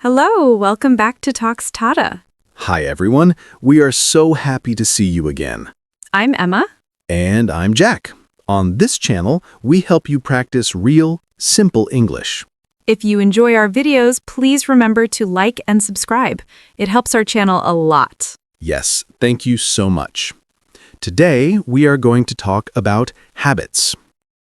Hello, welcome back to Talks Tata. Hi, everyone. We are so happy to see you again. I'm Emma. And I'm Jack. On this channel, we help you practice real, simple English. If you enjoy our videos, please remember to like and subscribe. It helps our channel a lot. Yes, thank you so much. Today, we are going to talk about habits.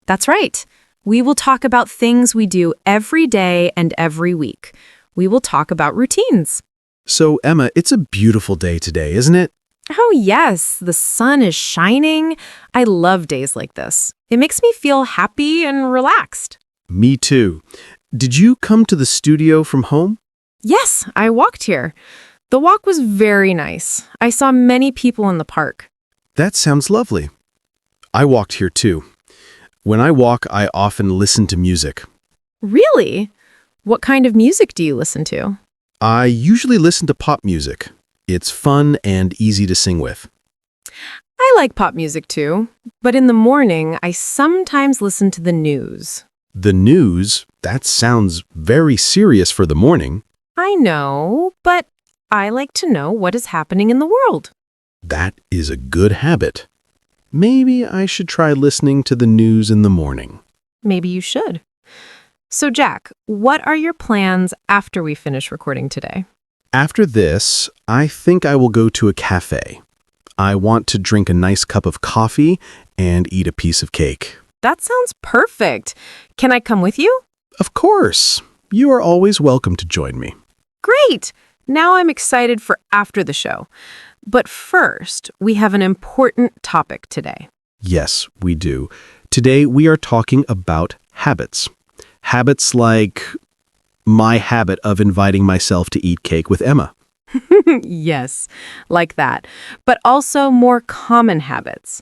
That's right. We will talk about things we do every day and every week. We will talk about routines. So, Emma, it's a beautiful day today, isn't it? Oh, yes, the sun is shining. I love days like this. It makes me feel happy and relaxed. Me too. Did you come to the studio from home? Yes, I walked here. The walk was very nice. I saw many people in the park. That sounds lovely. I walked here too. When I walk, I often listen to music. Really? What kind of music do you listen to? I usually listen to pop music. It's fun and easy to sing with. I like pop music too, but in the morning, I sometimes listen to the news. The news? That sounds very serious for the morning. I know, but I like to know what is happening in the world. That is a good habit. Maybe I should try listening to the news in the morning. Maybe you should. So, Jack, what are your plans after we finish recording today? After this, I think I will go to a cafe. I want to drink a nice cup of coffee and eat a piece of cake. That sounds perfect. Can I come with you? Of course. You are always welcome to join me. Great! Now I'm excited for after the show. But first, we have an important topic today. Yes, we do. Today we are talking about habits. Habits like my habit of inviting myself to eat cake with Emma. Yes, like that. But also more common habits.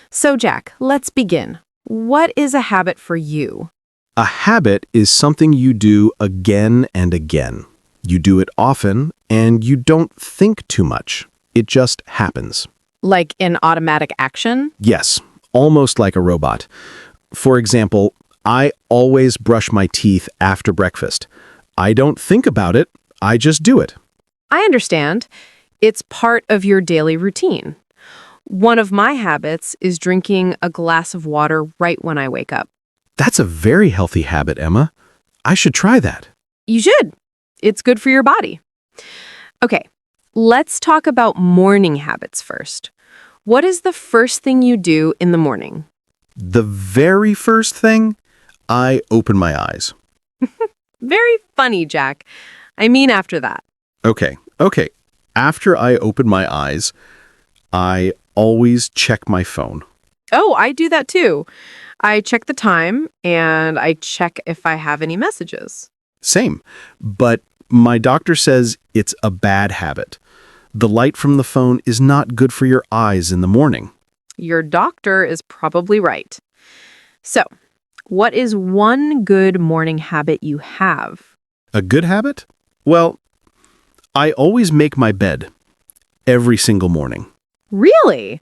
So, Jack, let's begin. What is a habit for you? A habit is something you do again and again. You do it often, and you don't think too much. It just happens. Like in automatic action? Yes, almost like a robot. For example, I always brush my teeth after breakfast. I don't think about it, I just do it. I understand. It's part of your daily routine. One of my habits is drinking a glass of water right when I wake up. That's a very healthy habit, Emma. I should try that. You should. It's good for your body. Okay, let's talk about morning habits first. What is the first thing you do in the morning? The very first thing, I open my eyes. Very funny, Jack. I mean after that. Okay. After I open my eyes, I always check my phone. Oh, I do that too. I check the time and I check if I have any messages. Same. But my doctor says it's a bad habit. The light from the phone is not good for your eyes in the morning. Your doctor is probably right. So, what is one good morning habit you have? A good habit? Well, I always make my bed every single morning. Really?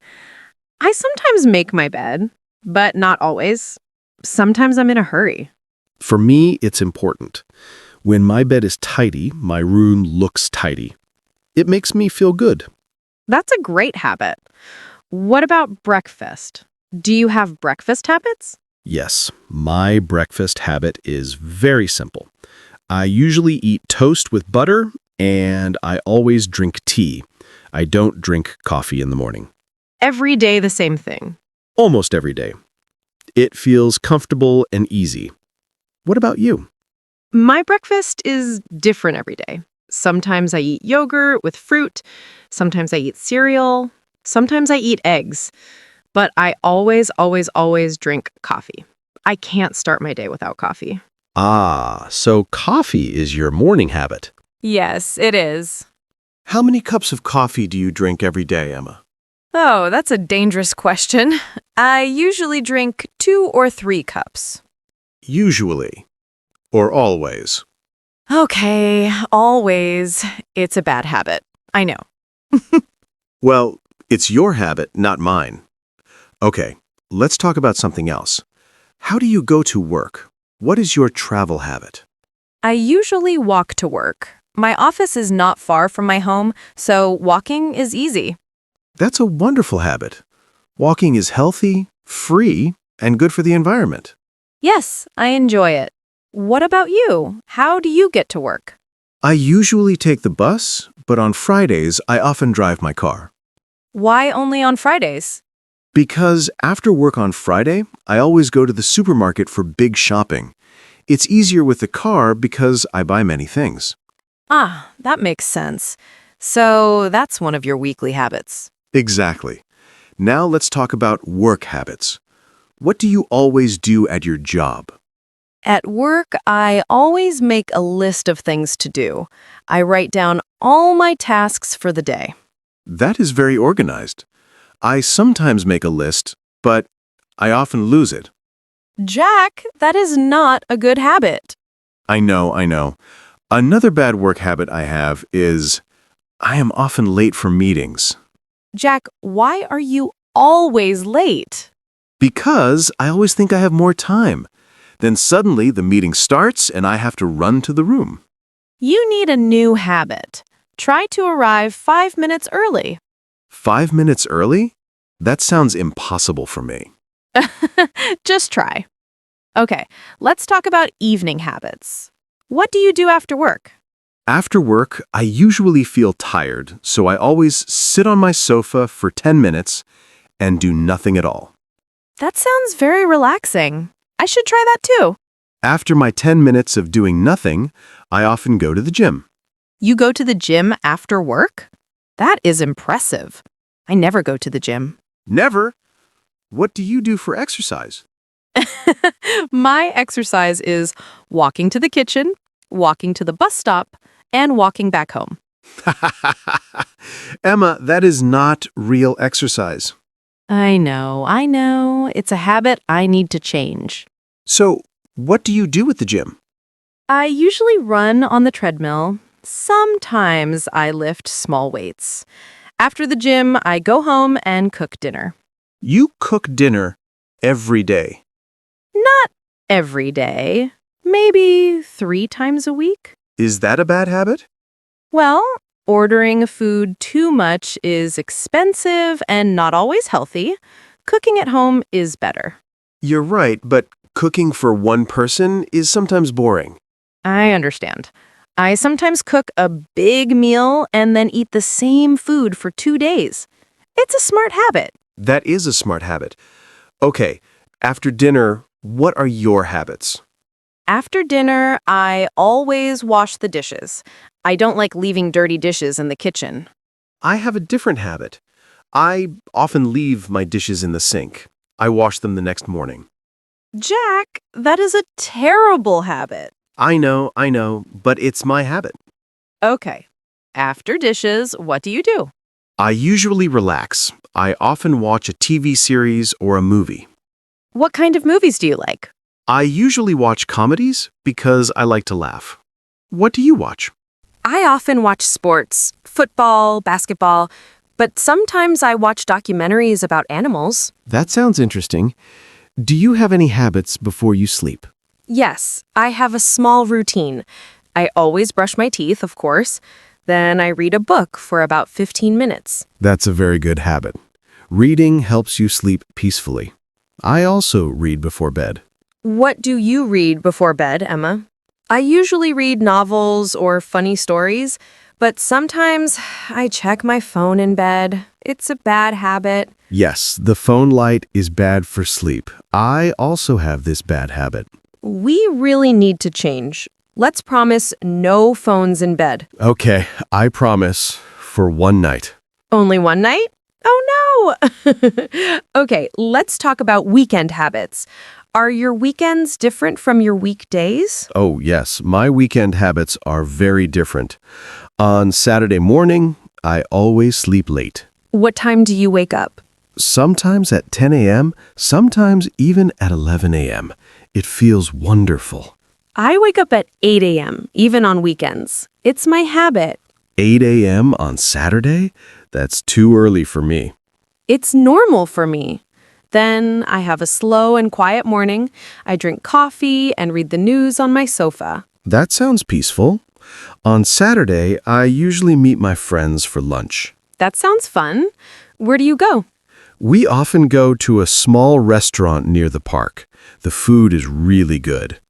I sometimes make my bed, but not always. Sometimes I'm in a hurry. For me, it's important. When my bed is tidy, my room looks tidy. It makes me feel good. That's a great habit. What about breakfast? Do you have breakfast habits? Yes, my breakfast habit is very simple. I usually eat toast with butter, and I always drink tea. I don't drink coffee in the morning. Every day the same thing. Almost every day. It feels comfortable and easy. What about you? My breakfast is different every day. Sometimes I eat yogurt with fruit. Sometimes I eat cereal. Sometimes I eat eggs. But I always drink coffee. I can't start my day without coffee. Ah, so coffee is your morning habit. Yes, it is. How many cups of coffee do you drink every day, Emma? Oh, that's a dangerous question. I usually drink 2 or 3 cups. Usually. Or always. Okay, always. It's a bad habit. I know. Well, it's your habit, not mine. Okay, let's talk about something else. How do you go to work? What is your travel habit? I usually walk to work. My office is not far from my home, so walking is easy. That's a wonderful habit. Walking is healthy, free, and good for the environment. Yes, I enjoy it. What about you? How do you get to work? I usually take the bus, but on Fridays I often drive my car. Why only on Fridays? Because after work on Friday, I always go to the supermarket for big shopping. It's easier with the car because I buy many things. Ah, that makes sense. So that's one of your weekly habits. Exactly. Now let's talk about work habits. What do you always do at your job? At work, I always make a list of things to do. I write down all my tasks for the day. That is very organized. I sometimes make a list, but I often lose it. Jack, that is not a good habit. I know. Another bad work habit I have is I am often late for meetings. Jack, why are you always late? Because I always think I have more time. Then suddenly the meeting starts and I have to run to the room. You need a new habit. Try to arrive 5 minutes early. 5 minutes early? That sounds impossible for me. Just try. Okay, let's talk about evening habits. What do you do after work? After work, I usually feel tired, so I always sit on my sofa for 10 minutes and do nothing at all. That sounds very relaxing. I should try that too. After my 10 minutes of doing nothing, I often go to the gym. You go to the gym after work? That is impressive. I never go to the gym. Never. What do you do for exercise? My exercise is walking to the kitchen, walking to the bus stop, and walking back home. Emma, that is not real exercise. I know. It's a habit I need to change. So, what do you do at the gym? I usually run on the treadmill. Sometimes I lift small weights. After the gym, I go home and cook dinner. You cook dinner every day. Not every day. Maybe 3 times a week. Is that a bad habit? Well, ordering food too much is expensive and not always healthy. Cooking at home is better. You're right, but cooking for one person is sometimes boring. I understand. I sometimes cook a big meal and then eat the same food for 2 days. It's a smart habit. That is a smart habit. Okay, after dinner, what are your habits? After dinner, I always wash the dishes. I don't like leaving dirty dishes in the kitchen. I have a different habit. I often leave my dishes in the sink. I wash them the next morning. Jack, that is a terrible habit. I know, but it's my habit. Okay. After dishes, what do you do? I usually relax. I often watch a TV series or a movie. What kind of movies do you like? I usually watch comedies because I like to laugh. What do you watch? I often watch sports, football, basketball, but sometimes I watch documentaries about animals. That sounds interesting. Do you have any habits before you sleep? Yes, I have a small routine. I always brush my teeth, of course. Then I read a book for about 15 minutes. That's a very good habit. Reading helps you sleep peacefully. I also read before bed. What do you read before bed, Emma? I usually read novels or funny stories, but sometimes I check my phone in bed. It's a bad habit. Yes, the phone light is bad for sleep. I also have this bad habit. We really need to change. Let's promise no phones in bed. Okay, I promise, for one night. Only one night? Oh no! Okay, let's talk about weekend habits. Are your weekends different from your weekdays? Oh, yes, my weekend habits are very different. On Saturday morning, I always sleep late. What time do you wake up? Sometimes at 10 a.m., sometimes even at 11 a.m. It feels wonderful. I wake up at 8 a.m., even on weekends. It's my habit. 8 a.m. on Saturday? That's too early for me. It's normal for me. Then I have a slow and quiet morning. I drink coffee and read the news on my sofa. That sounds peaceful. On Saturday, I usually meet my friends for lunch. That sounds fun. Where do you go? We often go to a small restaurant near the park. The food is really good.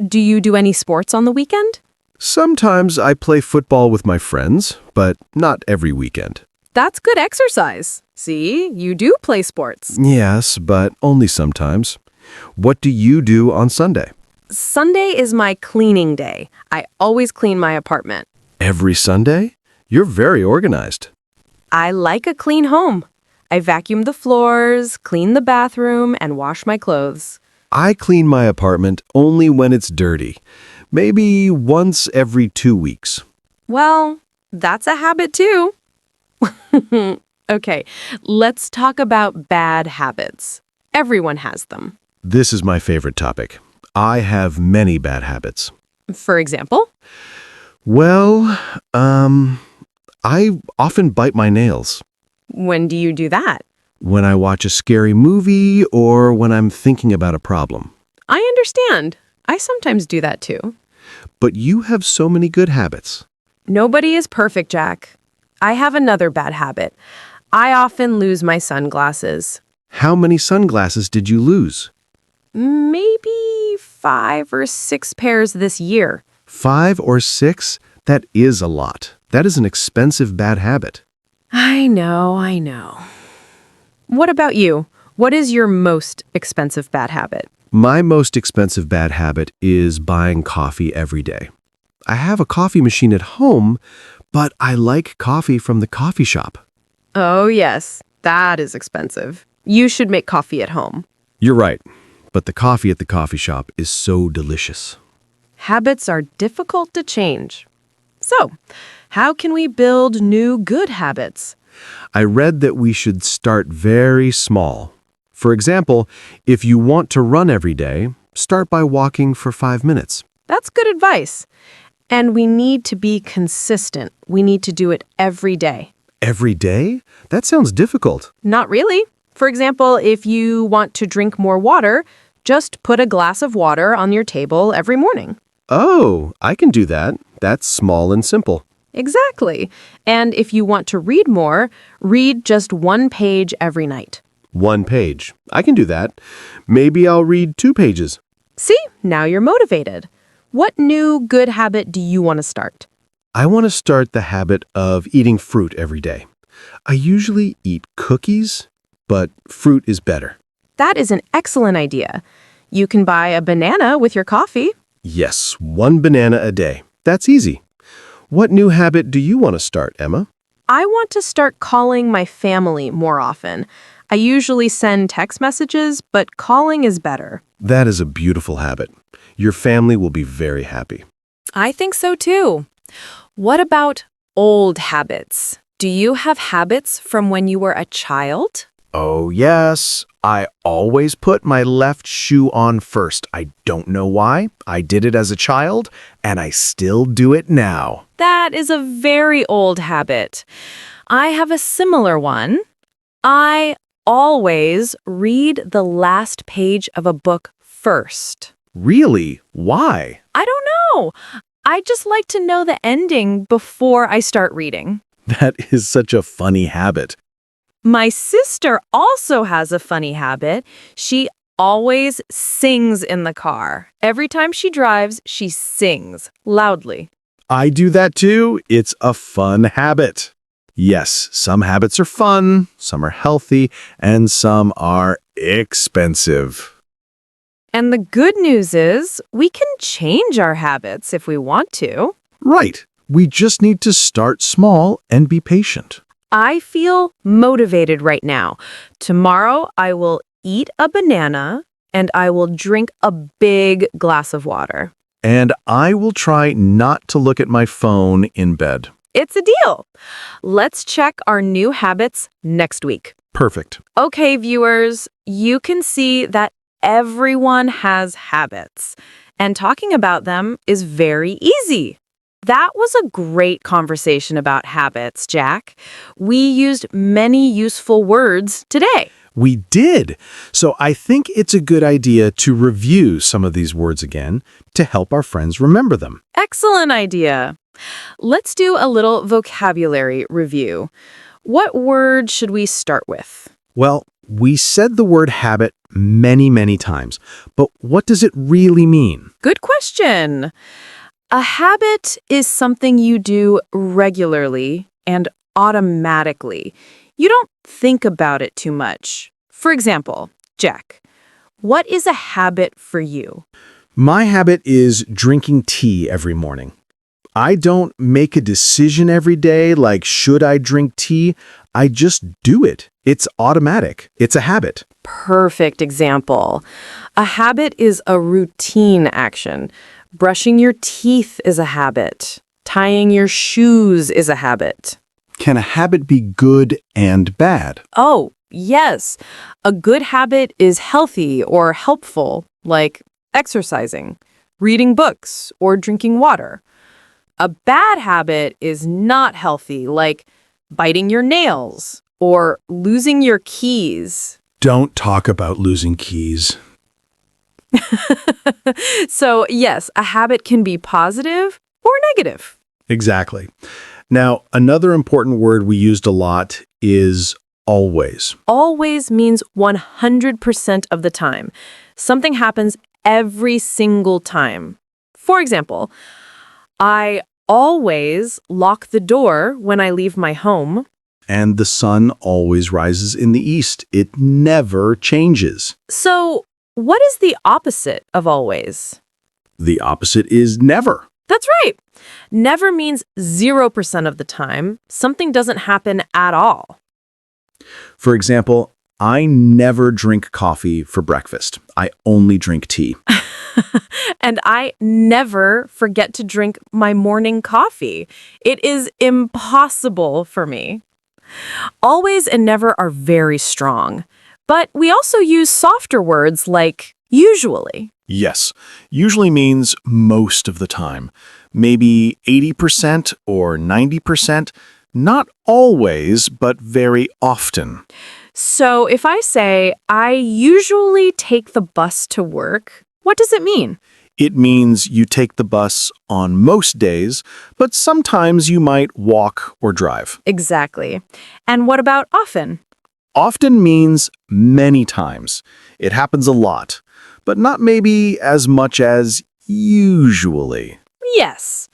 Do you do any sports on the weekend? Sometimes I play football with my friends, but not every weekend. That's good exercise. See, you do play sports. Yes, but only sometimes. What do you do on Sunday? Sunday is my cleaning day. I always clean my apartment. Every Sunday? You're very organized. I like a clean home. I vacuum the floors, clean the bathroom, and wash my clothes. I clean my apartment only when it's dirty. Maybe once every 2 weeks. Well, that's a habit too. Okay, let's talk about bad habits. Everyone has them. This is my favorite topic. I have many bad habits. For example? Well, I often bite my nails. When do you do that? When I watch a scary movie or when I'm thinking about a problem. I understand. I sometimes do that too. But you have so many good habits. Nobody is perfect, Jack. I have another bad habit. I often lose my sunglasses. How many sunglasses did you lose? Maybe 5 or 6 pairs this year. 5 or 6? That is a lot. That is an expensive bad habit. I know. What about you? What is your most expensive bad habit? My most expensive bad habit is buying coffee every day. I have a coffee machine at home, but I like coffee from the coffee shop. Oh, yes. That is expensive. You should make coffee at home. You're right, but the coffee at the coffee shop is so delicious. Habits are difficult to change. So, how can we build new good habits? I read that we should start very small. For example, if you want to run every day, start by walking for 5 minutes. That's good advice. And we need to be consistent. We need to do it every day. Every day? That sounds difficult. Not really. For example, if you want to drink more water, just put a glass of water on your table every morning. Oh, I can do that. That's small and simple. Exactly. And if you want to read more, read just 1 page every night. 1 page. I can do that. Maybe I'll read 2 pages. See, now you're motivated. What new good habit do you want to start? I want to start the habit of eating fruit every day. I usually eat cookies, but fruit is better. That is an excellent idea. You can buy a banana with your coffee. Yes, 1 banana a day. That's easy. What new habit do you want to start, Emma? I want to start calling my family more often. I usually send text messages, but calling is better. That is a beautiful habit. Your family will be very happy. I think so too. What about old habits? Do you have habits from when you were a child? Oh, yes. I always put my left shoe on first. I don't know why. I did it as a child, and I still do it now. That is a very old habit. I have a similar one. I always read the last page of a book first. Really? Why? I don't know. I just like to know the ending before I start reading. That is such a funny habit. My sister also has a funny habit. She always sings in the car. Every time she drives, she sings loudly. I do that too. It's a fun habit. Yes, some habits are fun, some are healthy, and some are expensive. And the good news is we can change our habits if we want to. Right. We just need to start small and be patient. I feel motivated right now. Tomorrow, I will eat a banana and I will drink a big glass of water. And I will try not to look at my phone in bed. It's a deal. Let's check our new habits next week. Perfect. Okay, viewers, you can see that everyone has habits, and talking about them is very easy. That was a great conversation about habits, Jack. We used many useful words today. We did. So I think it's a good idea to review some of these words again to help our friends remember them. Excellent idea. Let's do a little vocabulary review. What word should we start with? Well, we said the word habit many, many times, but what does it really mean? Good question. A habit is something you do regularly and automatically. You don't think about it too much. For example, Jack, what is a habit for you? My habit is drinking tea every morning. I don't make a decision every day like, should I drink tea? I just do it. It's automatic. It's a habit. Perfect example. A habit is a routine action. Brushing your teeth is a habit. Tying your shoes is a habit. Can a habit be good and bad? Oh, yes. A good habit is healthy or helpful, like exercising, reading books, or drinking water. A bad habit is not healthy, like biting your nails or losing your keys. Don't talk about losing keys. So, yes, a habit can be positive or negative. Exactly. Now, another important word we used a lot is always. Always means 100% of the time. Something happens every single time. For example, I always lock the door when I leave my home. And the sun always rises in the east. It never changes. So, what is the opposite of always? The opposite is never. That's right. Never means 0% of the time. Something doesn't happen at all. For example, I never drink coffee for breakfast. I only drink tea. And I never forget to drink my morning coffee. It is impossible for me. Always and never are very strong. But we also use softer words like usually. Yes, usually means most of the time. Maybe 80% or 90%. Not always, but very often. So if I say, I usually take the bus to work, what does it mean? It means you take the bus on most days, but sometimes you might walk or drive. Exactly. And what about often? Often means many times. It happens a lot, but not maybe as much as usually. Yes.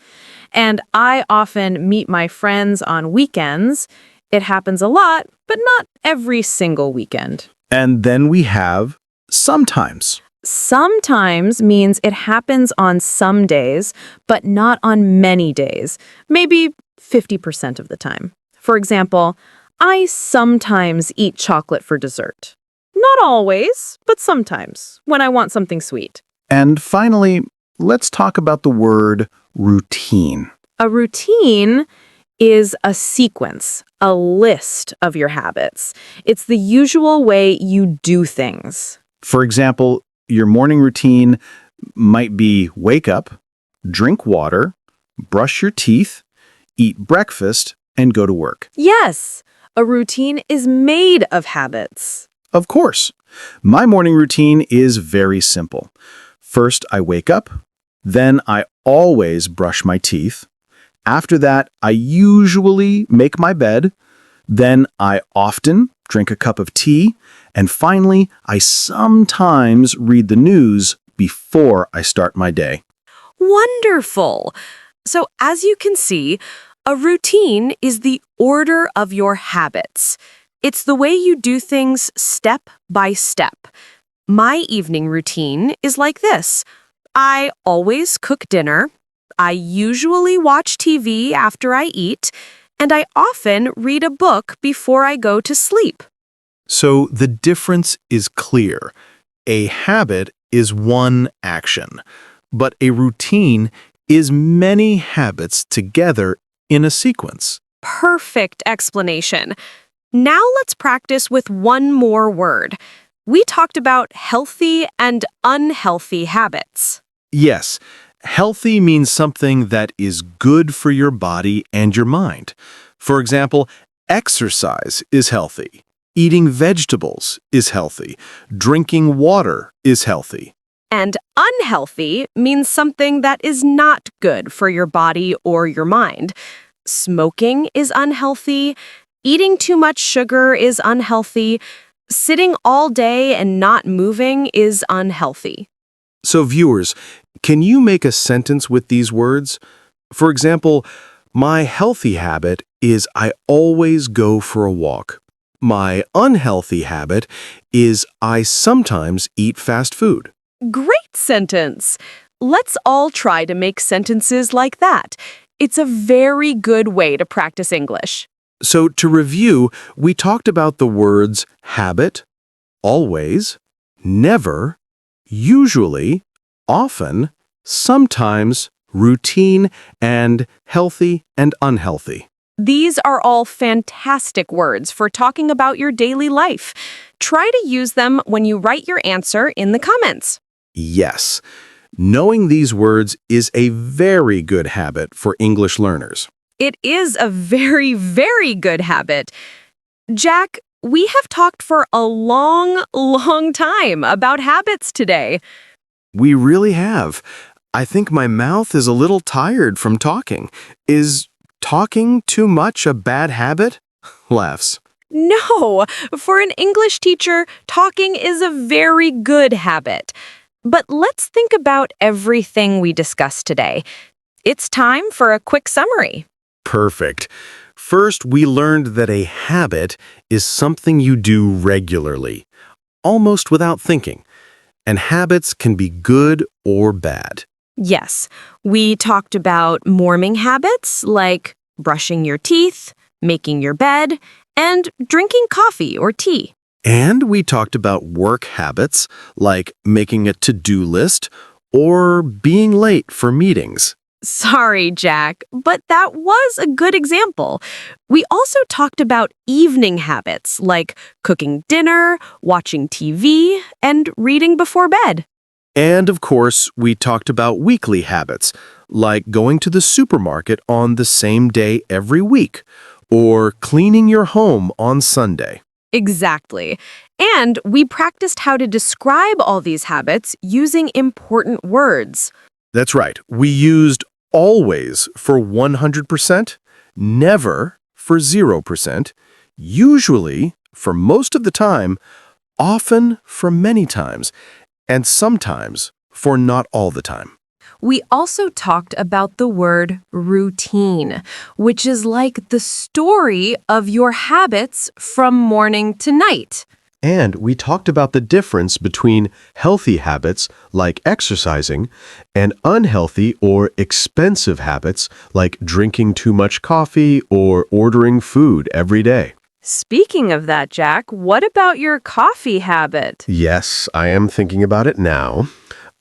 And I often meet my friends on weekends. It happens a lot, but not every single weekend. And then we have sometimes. Sometimes means it happens on some days, but not on many days. Maybe 50% of the time. For example, I sometimes eat chocolate for dessert. Not always, but sometimes, when I want something sweet. And finally, let's talk about the word routine. A routine is a sequence, a list of your habits. It's the usual way you do things. For example, your morning routine might be wake up, drink water, brush your teeth, eat breakfast, and go to work. Yes, a routine is made of habits. Of course. My morning routine is very simple. First, I wake up. Then I always brush my teeth. After that, I usually make my bed. Then I often drink a cup of tea. And finally, I sometimes read the news before I start my day. Wonderful! So as you can see, a routine is the order of your habits. It's the way you do things step by step. My evening routine is like this. I always cook dinner. I usually watch TV after I eat. And I often read a book before I go to sleep. So the difference is clear. A habit is one action, but a routine is many habits together in a sequence. Perfect explanation. Now let's practice with one more word. We talked about healthy and unhealthy habits. Yes, healthy means something that is good for your body and your mind. For example, exercise is healthy. Eating vegetables is healthy. Drinking water is healthy. And unhealthy means something that is not good for your body or your mind. Smoking is unhealthy. Eating too much sugar is unhealthy. Sitting all day and not moving is unhealthy. So viewers, can you make a sentence with these words? For example, my healthy habit is I always go for a walk. My unhealthy habit is I sometimes eat fast food. Great sentence! Let's all try to make sentences like that. It's a very good way to practice English. So to review, we talked about the words habit, always, never, usually, often, sometimes, routine, and healthy and unhealthy. These are all fantastic words for talking about your daily life. Try to use them when you write your answer in the comments. Yes, knowing these words is a very good habit for English learners. It is a very, very good habit. Jack, we have talked for a long time about habits today. We really have. I think my mouth is a little tired from talking. Is talking too much a bad habit? Laughs. No, for an English teacher, talking is a very good habit. But let's think about everything we discussed today. It's time for a quick summary. Perfect. First, we learned that a habit is something you do regularly, almost without thinking. And habits can be good or bad. Yes, we talked about morning habits like brushing your teeth, making your bed, and drinking coffee or tea. And we talked about work habits like making a to-do list or being late for meetings. Sorry, Jack, but that was a good example. We also talked about evening habits like cooking dinner, watching TV, and reading before bed. And of course, we talked about weekly habits like going to the supermarket on the same day every week or cleaning your home on Sunday. Exactly. And we practiced how to describe all these habits using important words. That's right. We used always for 100%, never for 0%, usually for most of the time, often for many times, and sometimes for not all the time. We also talked about the word routine, which is like the story of your habits from morning to night. And we talked about the difference between healthy habits like exercising and unhealthy or expensive habits like drinking too much coffee or ordering food every day. Speaking of that, Jack, what about your coffee habit? Yes, I am thinking about it now.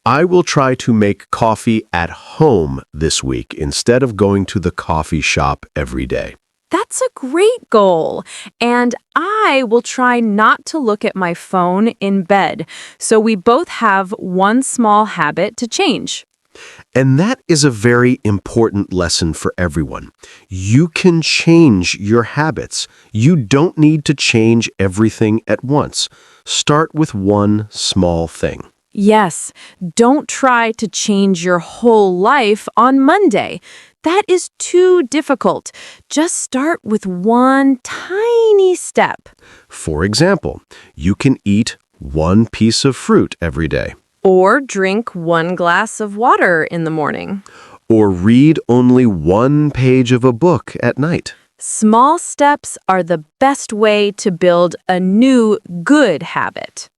I will try to make coffee at home this week instead of going to the coffee shop every day. That's a great goal. And I will try not to look at my phone in bed. So we both have one small habit to change. And that is a very important lesson for everyone. You can change your habits. You don't need to change everything at once. Start with one small thing. Yes, don't try to change your whole life on Monday. That is too difficult. Just start with one tiny step. For example, you can eat one piece of fruit every day. Or drink one glass of water in the morning. Or read only one page of a book at night. Small steps are the best way to build a new good habit.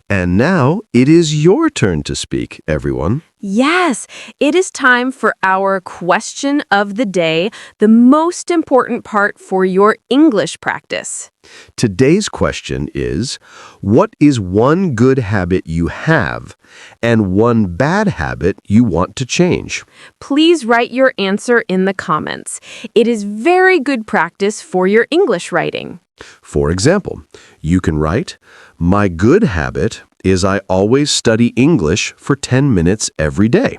And now it is your turn to speak, everyone. Yes, it is time for our question of the day, the most important part for your English practice. Today's question is, what is one good habit you have and one bad habit you want to change? Please write your answer in the comments. It is very good practice for your English writing. For example, you can write, my good habit is I always study English for 10 minutes every day.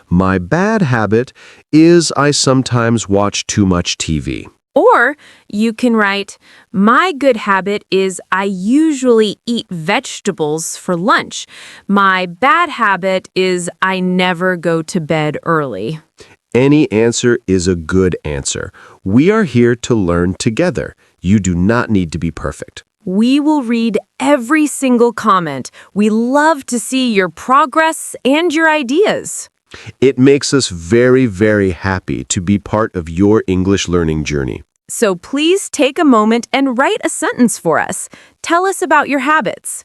My bad habit is I sometimes watch too much TV. Or you can write, my good habit is I usually eat vegetables for lunch. My bad habit is I never go to bed early. Any answer is a good answer. We are here to learn together. You do not need to be perfect. We will read every single comment. We love to see your progress and your ideas. It makes us very, very happy to be part of your English learning journey. So please take a moment and write a sentence for us. Tell us about your habits.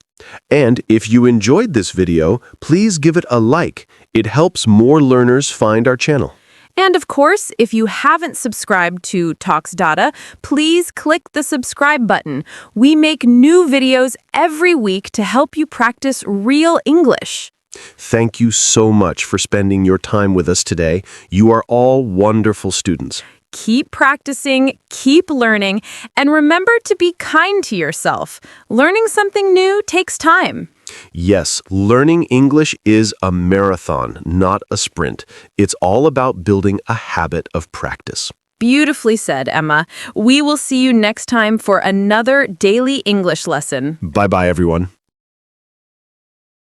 And if you enjoyed this video, please give it a like. It helps more learners find our channel. And of course, if you haven't subscribed to Talks Data, please click the subscribe button. We make new videos every week to help you practice real English. Thank you so much for spending your time with us today. You are all wonderful students. Keep practicing, keep learning, and remember to be kind to yourself. Learning something new takes time. Yes, learning English is a marathon, not a sprint. It's all about building a habit of practice. Beautifully said, Emma. We will see you next time for another daily English lesson. Bye-bye, everyone.